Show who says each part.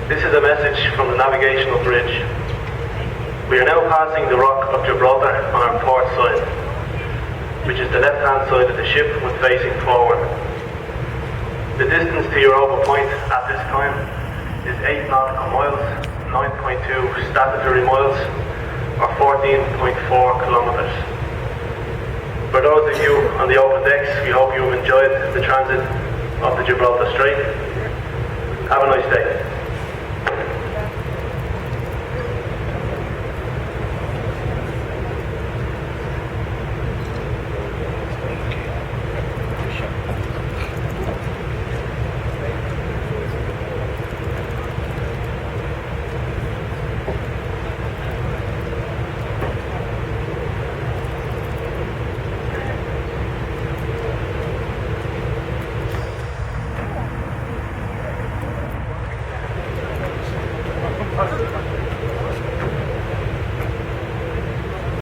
Speaker 1: This is a message from the navigational bridge. We are now passing the Rock of Gibraltar on our port side, which is the left-hand side of the ship when facing forward. The distance to Europa Point at this time is 8 nautical miles, 9.2 statutory miles, or 14.4 kilometres. For those of you on the open decks, we hope you have enjoyed the transit of the Gibraltar Strait. Have a nice day.